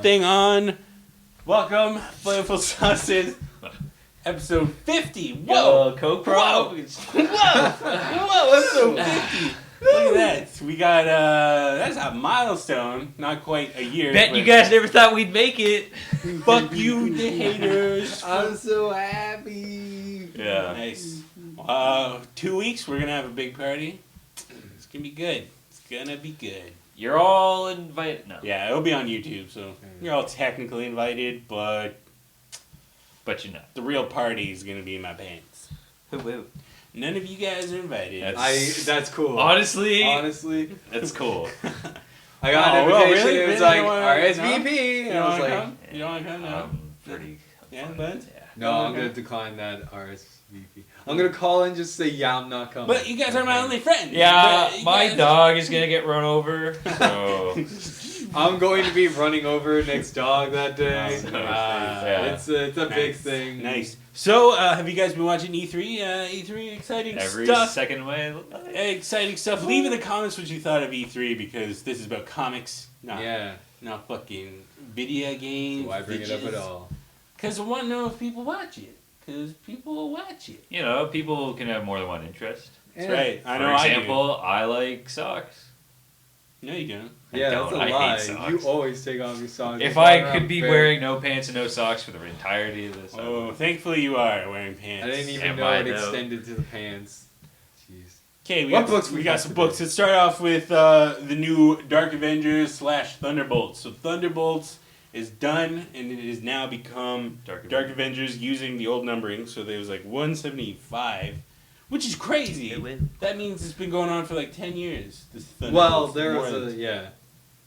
thing on. Welcome, Flavourful Sauces, episode 50. Whoa! Coke Whoa! Whoa! Episode 50. Look at that. We got, that's a milestone. Not quite a year. Bet you guys never thought we'd make it. Fuck you, the haters. I'm so happy. Yeah. Nice. 2 weeks, we're going to have a big party. It's going to be good. It's going to be good. You're all invited. No. Yeah, it'll be on YouTube, so you're all technically invited, but But you're not. the real party is going to be in my pants. Who? None of you guys are invited. That's cool. Honestly, That's cool. I got an invitation. Really? It was Really? like RSVP. You And I was like, come? You don't want to come? No? I'm pretty. Yeah, fine. bud? Yeah. no, I'm gonna decline that RSVP. I'm gonna call and just say, yeah, I'm not coming. But you guys are my only friends. Yeah, But you my guys- dog is gonna get run over. So I'm going to be running over Nick's dog that day. Nice. Yeah. It's a big Nice. thing. Nice. So, have you guys been watching E3? E3, exciting every stuff. second way. Exciting stuff. Leave in the comments what you thought of E3 because this is about comics, Yeah. not fucking video games. Why bring it up at all? Because I want to know if people watch it. Because people will watch it. You know, people can have more than one interest. That's right. I know. For example, I like socks. I do. No, you don't. Yeah, don't. that's a I hate lie. socks. You always take off your socks. If You walk I around could be bare- wearing no pants and no socks for the entirety of this, Oh, thankfully you are wearing pants. I didn't even Am know I, it though? extended to the pants. Jeez. Okay, we What got books we we got got some today? books. Let's start off with the new Dark Avengers / Thunderbolts. So Thunderbolts is done, and it has now become Dark Dark Avengers using the old numbering. So there was like 175, which is crazy. That means it's been going on for like 10 years. This Well, Thunderbolts. there More was than-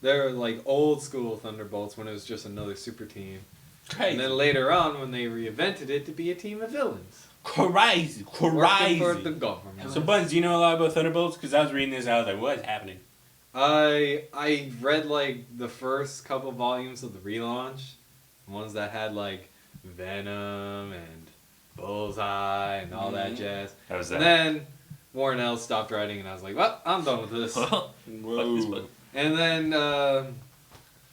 there were like old school Thunderbolts when it was just another super team, crazy. and then later on when they reinvented it to be a team of villains Crazy. working for the Crazy. government. So Buns, do you know a lot about Thunderbolts? Because I was reading this, I was like, what is happening? I read like the first couple volumes of the relaunch, ones that had like Venom and Bullseye and all that jazz. How was And that? then Warren Ellis stopped writing, and I was like, well, I'm done with this. Well, fuck this book. And then,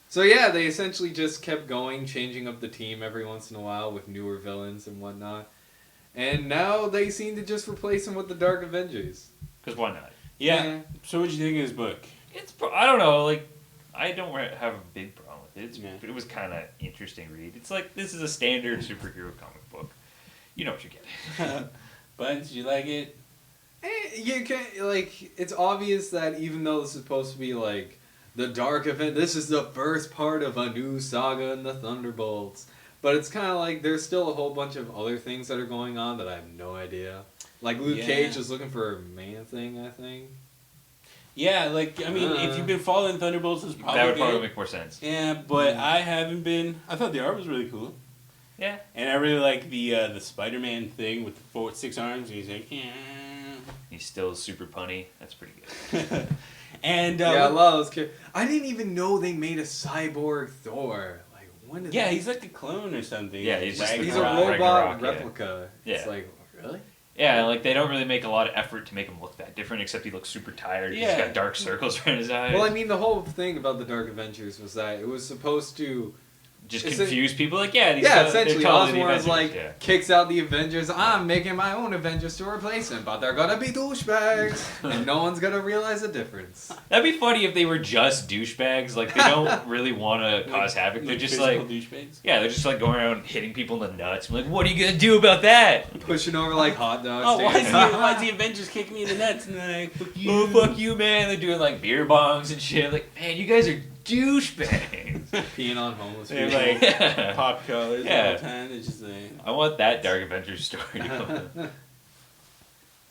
so yeah, they essentially just kept going, changing up the team every once in a while with newer villains and whatnot. And now they seem to just replace them with the Dark Avengers. Because why not? Yeah. So what'd you think of this book? I don't know, like, I don't have a big problem with it. Yeah. It was kind of interesting read. It's like, this is a standard superhero comic book. You know what you're getting. Buns, you like it? You can like, it's obvious that even though this is supposed to be like the Dark Event, this is the first part of a new saga in the Thunderbolts. But it's kind of like there's still a whole bunch of other things that are going on that I have no idea. Like Luke Cage is looking for a Man-Thing, I think. Yeah, like, I mean, if you've been following Thunderbolts, it's probably That would probably good. make more sense. Yeah, but I haven't been. I thought the art was really cool. Yeah. And I really like the Spider-Man thing with the 6 arms. And he's like, yeah. He's still super punny. That's pretty good. And Yeah, a lot of those characters. I didn't even know they made a cyborg Thor. Like, when did yeah, that... he's like a clone or something. Yeah, he's just He's a Ragnarok. robot Ragnarok, yeah. replica. Yeah. It's like, really? Yeah, like, they don't really make a lot of effort to make him look that different, except he looks super tired. Yeah. He's got dark circles around his eyes. Well, I mean, the whole thing about the Dark Avengers was that it was supposed to... just It's confuse people. Like, yeah, these Yeah, they're essentially, totally the Osborn's Avengers, like, yeah. kicks out the Avengers. I'm making my own Avengers to replace him, but they're gonna be douchebags, and no one's gonna realize the difference. That'd be funny if they were just douchebags. Like, they don't really want to cause havoc. They're just like, physical douchebags. yeah, they're just like going around hitting people in the nuts. I'm like, what are you gonna do about that? Pushing over like hot dogs. Oh, why standing- is the Avengers kick me in the nuts? And they're like, fuck you. Oh, fuck you, man. They're doing like beer bongs and shit. Like, man, you guys are douchebags. Peeing on homeless They're people. like Yeah. pop colors Yeah. all the time. They're just like, I want that Dark Avengers story. To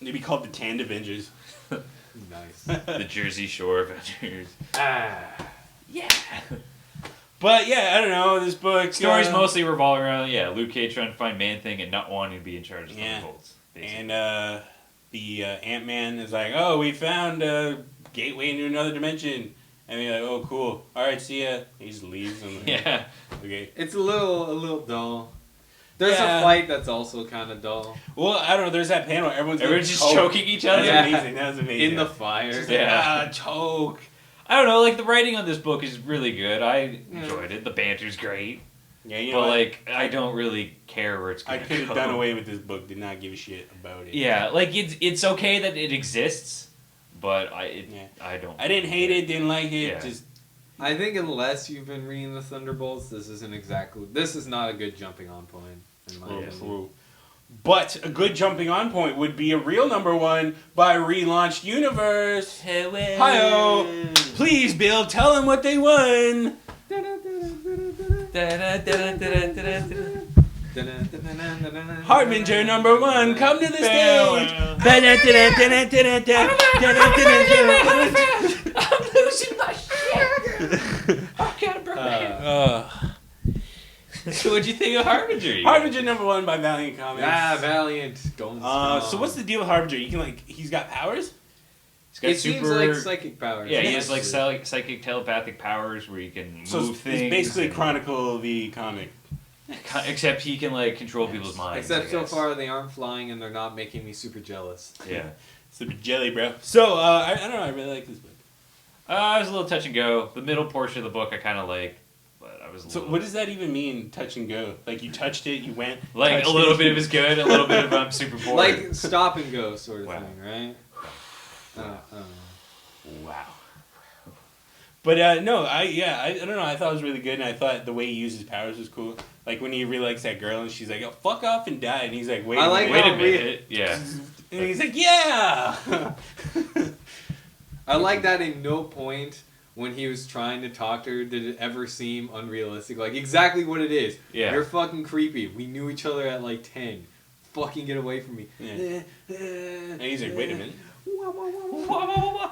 they'd be called the Tanned Avengers. Nice. go. The Jersey Shore Avengers. Yeah. But yeah, I don't know. This book Stories mostly revolve around, yeah, Luke Cage trying to find Man-Thing and not wanting to be in charge of Yeah. Thunderbolts. basically. And the Ant-Man is like, oh, we found a gateway into another dimension. And they're like, oh, cool. All right, see ya. He just leaves. I'm like, Yeah. Okay. It's a little dull. There's Yeah. a fight that's also kind of dull. Well, I don't know. There's that panel. Everyone's Everyone's just choke. choking each other. That's amazing. That was amazing. In the fire. Just like, Yeah. choke. I don't know, like, the writing on this book is really good. I enjoyed it. The banter's great. Yeah, you But, know, like, I don't really care where it's I going to could go. have done away with this book. Did not give a shit about it. Yeah, like, it's okay that it exists, but I don't... I didn't hate it. Didn't like it. Yeah. Just I think unless you've been reading the Thunderbolts, this is not a good jumping on point. In my opinion. true. But a good jumping on point would be a real number one by Relaunched Universe. Hi-oh. Please, Bill, tell them what they won. Harbinger number one, come to the stage. I'm losing my shit. I gotta burn my hand. So what'd you think of Harbinger? Harbinger number one by Valiant Comics. Valiant. Going strong. So what's the deal with Harbinger? You can he's got powers? He's got It seems like psychic powers. Yeah, he has like actually. psychic telepathic powers where he can move So things. it's basically and- Chronicle the comic. Except he can like control people's minds. Except I so guess. far they aren't flying and they're not making me super jealous. Yeah. Super jelly, bro. So I don't know. I really like this book. I was a little touch and go. The middle portion of the book I kind of like, but I was a So little... what does that even mean? Touch and go? Like you touched it, you went. Like touched a little it. bit of is good, a little bit of I'm super bored. Like stop and go sort of Wow. thing, right? I don't know. Wow. But no, I don't know. I thought it was really good, and I thought the way he used his powers was cool. Like when he really likes that girl, and she's like, "Oh, fuck off and die," and he's like, "Wait, I like Wait how a minute. Yeah. and he's like, "Yeah." I like that in no point when he was trying to talk to her did it ever seem unrealistic. Like exactly what it is. Yeah. You're fucking creepy. We knew each other at like 10. Fucking get away from me. Yeah. And he's like, "Wait a minute."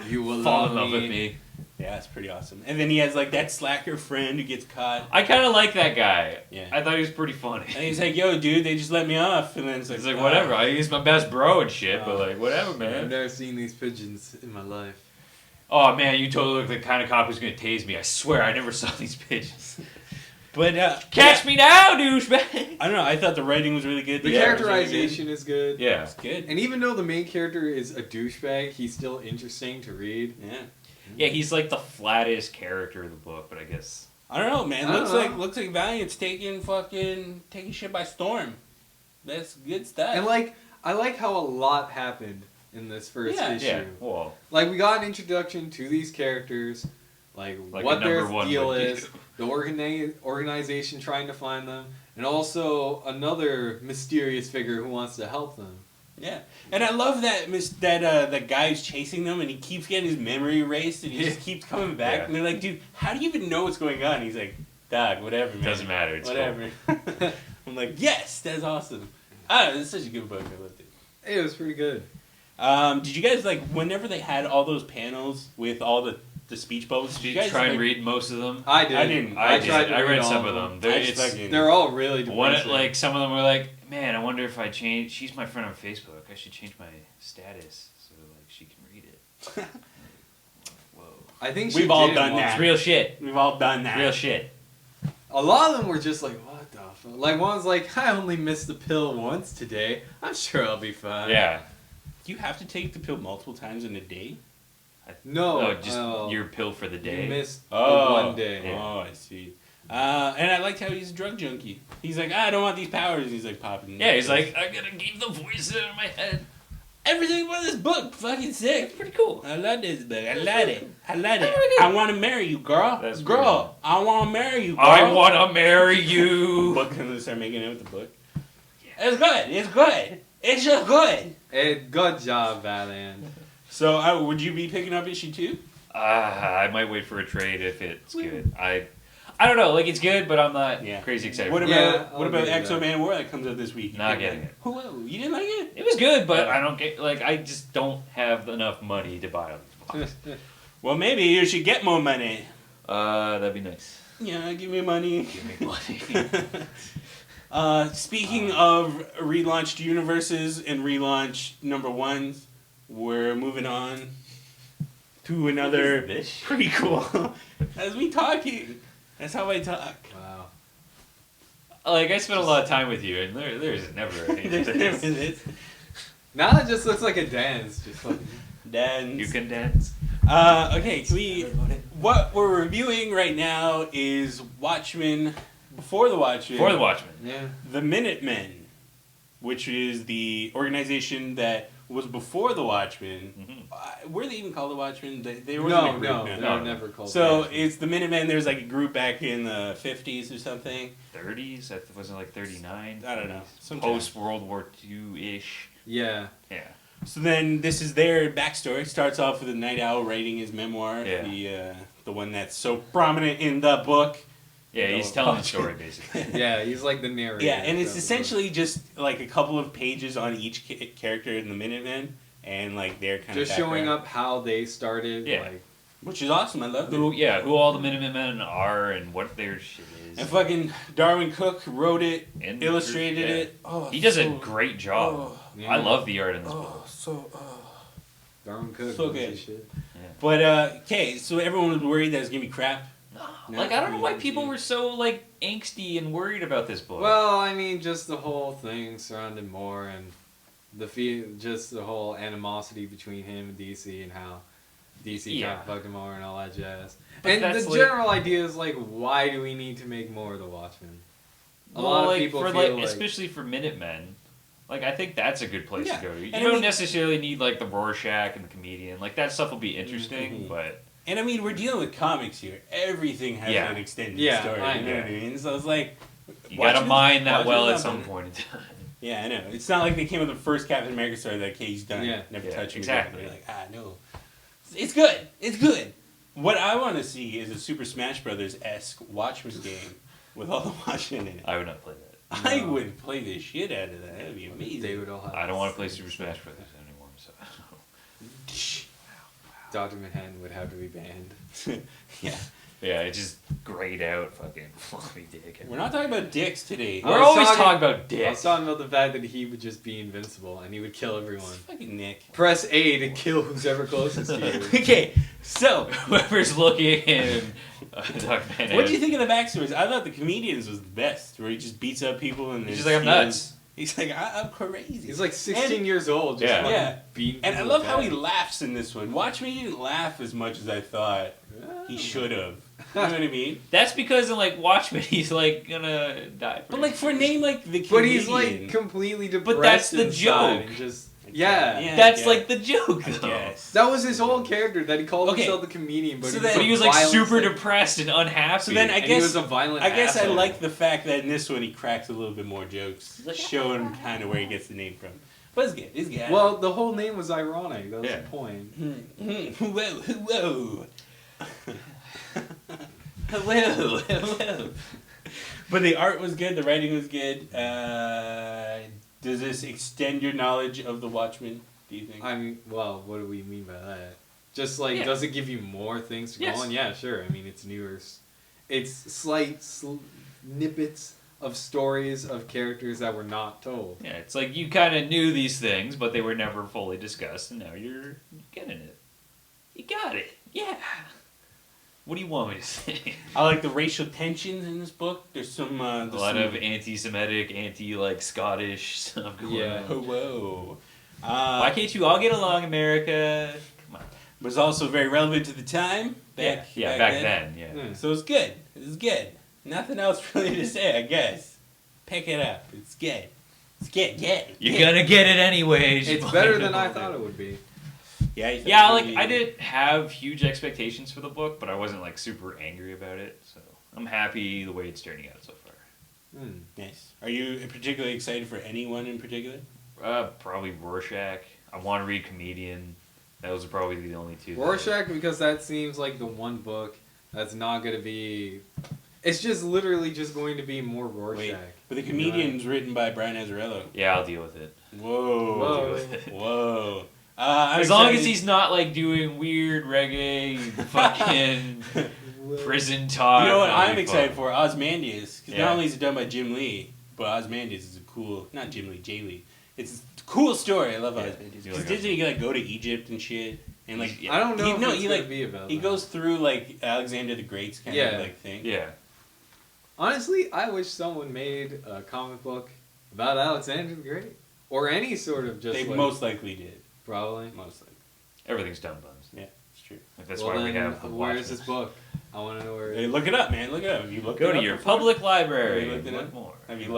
You will Fall in love with me. Yeah, it's pretty awesome. And then he has like that slacker friend who gets caught. I kind of like that guy. Yeah. I thought he was pretty funny. And he's like, "Yo, dude, they just let me off." And then it's like, He's like, whatever. He's my best bro and shit, but like, whatever, I've man. never seen these pigeons in my life. Oh man, you totally look like the kind of cop who's gonna tase me. I swear, I never saw these pigeons. But Catch me now, douchebag. I don't know. I thought the writing was really good. The acting was really characterization is good. Yeah. It's good. And even though the main character is a douchebag, he's still interesting to read. Yeah. Yeah, he's like the flattest character of the book, but I guess I don't know, man. I don't know. Looks like Valiant's taking shit by storm. That's good stuff. And I like how a lot happened in this first issue. yeah. Well, Like we got an introduction to these characters, like Like what a their number one deal would is, do. the organization trying to find them, and also another mysterious figure who wants to help them. yeah, and I love that the guy's chasing them, and he keeps getting his memory erased, and he just keeps coming back. Yeah. And they're like, "Dude, how do you even know what's going on?" And he's like, "Dog, whatever, man. doesn't matter. It's whatever." I'm like, "Yes, that's awesome." I don't know, it's such a good book. I loved it. It was pretty good. Did you guys whenever they had all those panels with all the speech bubbles? Did you guys try and read most of them? I did. I didn't. I tried did. to I read all some of them. They're, I just it's, fucking- They're all really one depressing. like some of them were like, man, I wonder if I change. She's my friend on Facebook. I should change my status so like she can read it. Whoa, I think We've she all did done once. that. it's real shit. We've all done that. Real shit. A lot of them were just like, what the fuck? Like one's like, I only missed the pill once today. I'm sure I'll be fine. Yeah. Do you have to take the pill multiple times in a day? No, just your pill for the day. You missed the Oh, one day. Yeah. Oh, I see. And I liked how he's a drug junkie. He's like, I don't want these powers. And he's like popping. Yeah, he's like, I gotta keep the voices out of my head. everything about this book fucking sick. It's pretty cool. I love this book. I love it. I love it. really good. I want to marry you, girl. That's girl, I want to marry you, girl. I wanna marry you. Book and start making it with the book. It's good. It's good. It's just good. Hey, good job, Valiant. So, would you be picking up issue 2? I might wait for a trade if it's good. I don't know. Like it's good, but I'm not Yeah. crazy excited. What for about it. Yeah, what I'll about give you Exo that. Man War that comes out this week? Not getting it. Whoa, you didn't like it? It was good, but I don't get like I just don't have enough money to buy all these books. Well, maybe you should get more money. That'd be nice. Yeah, give me money. Give me money. Speaking of relaunched universes and relaunch number ones, we're moving on to another This prequel. That's me talking. That's how I talk. Wow. Like I spent a lot of time with you, and there's never any. There's never this. Now it just looks like a dance. Just fucking. Dance. You can dance. Okay, can we... What we're reviewing right now is Watchmen... Before the Watchmen. Before the Watchmen. Yeah. The Minutemen, which is the organization that was before the Watchmen. Mm-hmm. Were they even called the Watchmen? They were No, they're never called. So the it's the Minutemen. There's like a group back in the 50s or something. 30s? That wasn't like 39. I don't know. Post World War II ish. Yeah. Yeah. So then this is their backstory. It starts off with a night owl writing his memoir, Yeah. the one that's so prominent in the book. Yeah, he's telling the story basically. Yeah, he's like the narrator. Yeah, and it's essentially just like a couple of pages on each character in the Minutemen, and like their kind just of showing up how they started. Yeah. Like, which is awesome. I love it. Who all the Minutemen are and what their shit is. And fucking Darwin Cook wrote it, And illustrated yeah. it. Oh, He does so, a great job. Oh, yeah. I love the art in this book. Darwin Cook. So knows good. his shit. Yeah. But okay, so everyone was worried that it was gonna be crap. No, like I don't know why people were so like angsty and worried about this book. Well, I mean, just the whole thing surrounding Moore and just the whole animosity between him and DC and how DC kind of fucked him over and all that jazz. But and that's the like- general idea is like, why do we need to make more of the Watchmen? A lot of people for feel like, especially for Minutemen. Like I think that's a good place Yeah. to go. You And I don't mean- necessarily need like the Rorschach and the comedian. Like that stuff will be interesting, Mhm. but And I mean, we're dealing with comics here. Everything has Yeah. an extended Yeah, story. I You know know. what I mean? So it's like, you gotta Watchmen- mine that Watchmen's well not at some done. point in time. Yeah, I know. It's not like they came with the first Captain America story that okay, he's done. Yeah. Never Yeah, touch him exactly. again. You're like, no. It's good. It's good. What I want to see is a Super Smash Brothers-esque Watchmen game with all the Watchmen in it. I would not play that. I No. would play the shit out of that. That would be amazing. they would all have I don't want to play Super Smash Brothers anymore. So Dr. Manhattan would have to be banned. Yeah. yeah, it just grayed out fucking floppy dick. We're not talking about dicks today. I We're was always talking- talking about I was dicks. talking about the fact that he would just be invincible and he would kill everyone. Fucking Nick. Press A to kill who's ever closest to you. Okay, so Whoever's looking in Dark Man. what do you think of the backstories? I thought the comedians was the best, where he just beats up people and He's then just like, I'm nuts. He's like, I'm crazy. He's like 16 years old, just Yeah. fucking Yeah. beating And I people love to how he death. laughs in this one. Watch me, he didn't laugh as much as I thought he should have. You know what I mean? That's because in like Watchmen, he's like gonna die. But like for a name like the comedian, But he's like completely depressed. that's the inside joke. and just Yeah. That's Yeah. like the joke, I though. guess. that was his whole character that he called Okay. himself the comedian. But So he then- was, But he was a like violent super psych- depressed and unhappy. So then I and guess he was a violent. I guess I asshole. like the fact that in this one he cracks a little bit more jokes, showing kind of where he gets the name from. But it's good. It's good. Well, the whole name was ironic. That was Yeah. the point. whoa, whoa. hello, hello. But the art was good. The writing was good. Does this extend your knowledge of the Watchmen? Do you think? I mean, well, what do we mean by that? Just like, Yeah. does it give you more things to Yes. go on? Yeah, sure. I mean, it's newer. It's slight snippets of stories of characters that were not told. Yeah, it's like you kind of knew these things, but they were never fully discussed, and now you're getting it. You got it. Yeah. What do you want me to say? I like the racial tensions in this book. There's some A lot of anti-Semitic, Scottish stuff going Yeah. on. whoa. Why can't you all get along, America? Come on. Was also very relevant to the time. Back then. Yeah. Hmm. So it's good. It's good. Nothing else really to say, I guess. Pick it up. It's good. It's good. Get it. You're gonna get it anyways. It's better than I thought it would be. Yeah. you thought Yeah, it would like be- I didn't have huge expectations for the book, but I wasn't like super angry about it. So I'm happy the way it's turning out so far. Hmm. Nice. Are you particularly excited for anyone in particular? Probably Rorschach. I want to read Comedian. Those are probably the only two. that- Rorschach, because that seems like the one book that's not going to be... It's just literally just going to be more Rorschach. Wait, but the comedian's written by Brian Azzarello. Yeah, I'll deal with it. Whoa. Whoa. Whoa. I'm As long as excited- he's not like doing weird reggae, fucking prison talk. You know what that'll I'm be excited fun. for? Ozymandias. Because Yeah. not only is it done by Jim Lee, but Ozymandias is a cool... Not Jim Lee, Jay Lee. It's a cool story. I love Yeah, Ozymandias. you Because like didn't he like go to Egypt and shit? And like... I don't know He- if no, it's he, going like, to be about He that. goes through like Alexander the Great's kind Yeah. of like thing. Yeah. Honestly, I wish someone made a comic book about Alexander the Great. Or any sort of just They like... most likely did. Probably. Most likely. Everything's dumb buns. Yeah. It's true. Like, that's Well, why we then, have the where's this Watchmen. book? I want to know where. Hey, look it up, man. Look it up. Have you looked Go it to up your before? public library. Have you looked it What up? more?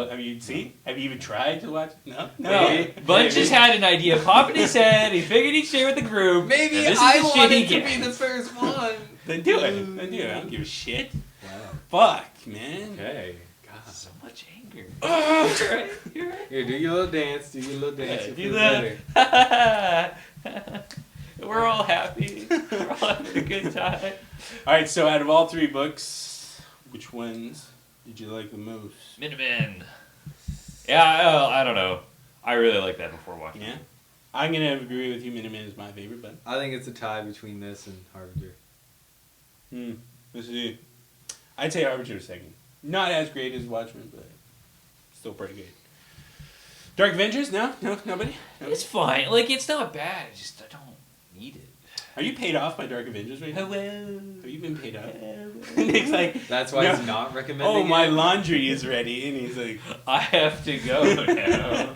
Have you see? Have you even tried to watch? No. No. Bunch just had an idea pop in his head. He figured he'd share with the group. Maybe and this is I the shit wanted he to be gets. the first one. Then do it. Then do it. I don't give a shit. Wow. Fuck, man. Okay. God. So much anger. Ugh. You're right. You're right. Here, do your little dance. Do your little dance. Yeah, You do feel that. better. We're all happy. We're all having a good time. All right. So, out of all three books, which ones did you like the most? Minutemen. Yeah, I don't know. I really like that Before Watchmen. Yeah. I'm gonna agree with you. Minutemen is my favorite, but I think it's a tie between this and Harbinger. let's see. I'd say Harbinger second. Not as great as Watchmen, but still pretty good. Dark Avengers? No, nobody. It's fine. Like, it's not bad. It's just I don't need it. Are you paid off by Dark Avengers right now? Hello. Have you been paid off? Nick's like, That's why no. he's not recommending oh, my it. laundry is ready, and he's like, I have to go now.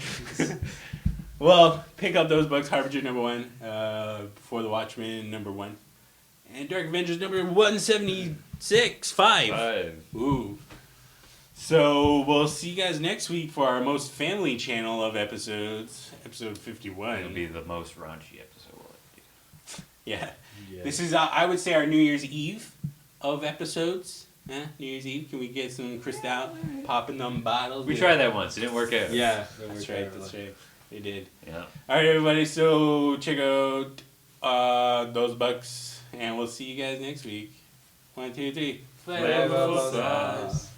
well, pick up those books. Harbinger #1, Before the Watchmen #1, and Dark Avengers number 176, 5. Ooh. So we'll see you guys next week for our most family channel of episodes, episode 51. It'll be the most raunchy episode we'll ever do. Yeah. Yeah. This is, I would say, our New Year's Eve of episodes. New Year's Eve. Can we get some Cristal popping them bottles? We tried that once. It didn't work out. Yeah. That's right. That's right. They did. Yeah. All right, everybody. So check out those bucks, and we'll see you guys next week. 1, 2, 3. Flavourful Sauce.